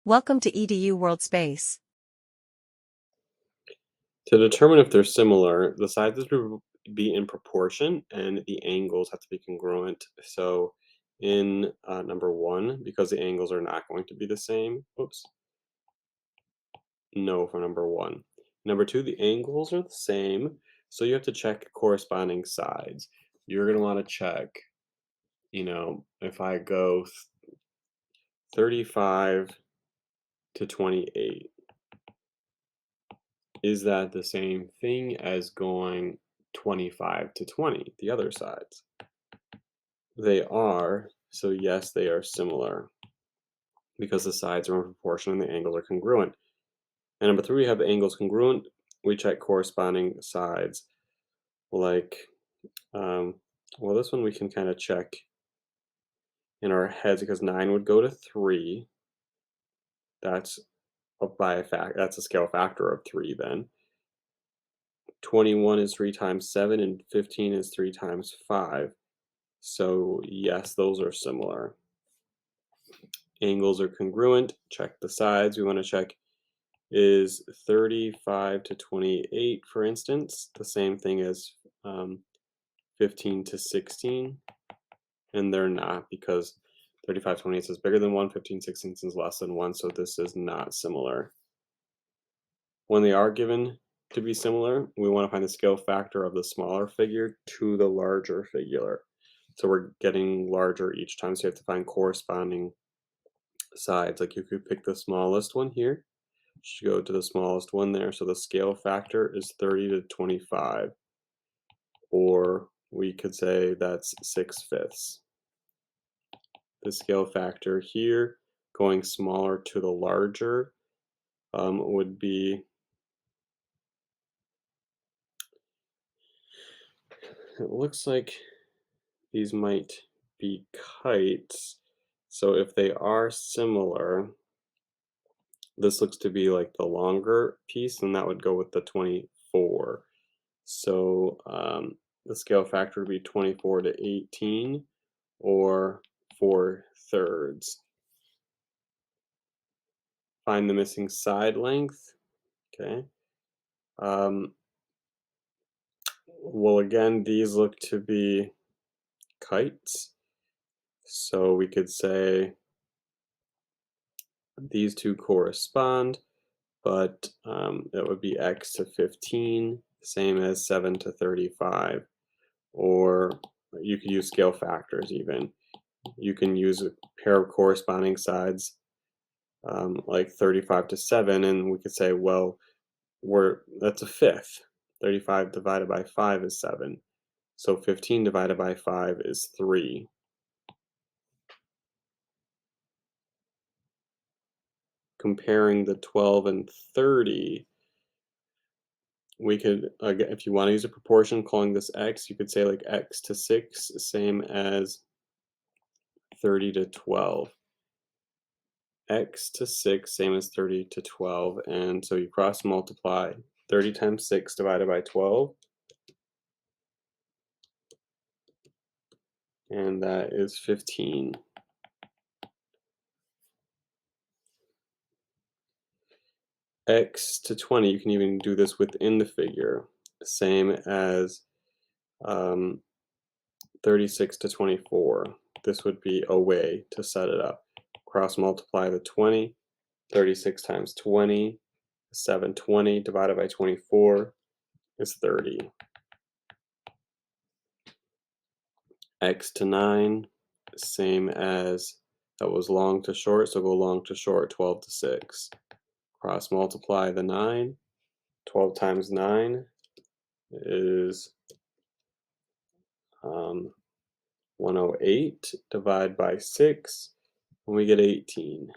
Welcome to EDU World Space. To determine if they're similar, the sides will be in proportion and the angles have to be congruent. So in number one, because the angles are not going to be the same, oops, no for number one. Number two, the angles are the same, so you have to check corresponding sides. You're going to want to check, if I go 35 to 28, is that the same thing as going 25 to 20, the other sides? They are, so yes, they are similar because the sides are in proportion and the angles are congruent. And number three, we have the angles congruent. We check corresponding sides. Like, well, this one we can kind of check in our heads because 9 would go to 3. That's that's a scale factor of 3 then. 21 is 3 times 7 and 15 is 3 times 5. So yes, those are similar. Angles are congruent. Check the sides. We want to check, is 35 to 28, for instance, the same thing as 15 to 16? And they're not, because 35 to 28 is bigger than 1, 15 16 is less than 1, so this is not similar. When they are given to be similar, we want to find the scale factor of the smaller figure to the larger figure. So we're getting larger each time, so you have to find corresponding sides. Like you could pick the smallest one here, should go to the smallest one there. So the scale factor is 30 to 25, or we could say that's 6/5. The scale factor here, going smaller to the larger, would be, it looks like these might be kites. So if they are similar, this looks to be like the longer piece, and that would go with the 24. So the scale factor would be 24 to 18, or 4/3. Find the missing side length. Okay. Well, again, these look to be kites. So we could say these two correspond, but it would be x to 15, same as 7 to 35. Or you could use scale factors even. You can use a pair of corresponding sides, like 35 to 7, and we could say, well, that's a fifth. 35 divided by 5 is 7. So 15 divided by 5 is 3. Comparing the 12 and 30, we could, if you want to use a proportion, calling this x, you could say like x to 6, same as 30 to 12. X to 6, same as 30 to 12. And so you cross multiply 30 times 6 divided by 12. And that is 15. X to 20, you can even do this within the figure, same as 36 to 24. This would be a way to set it up. Cross multiply the 20, 36 times 20, 720 divided by 24 is 30. X to 9, same as, that was long to short, so go long to short, 12 to 6. Cross multiply the 9, 12 times 9 is 108, divide by 6, and we get 18.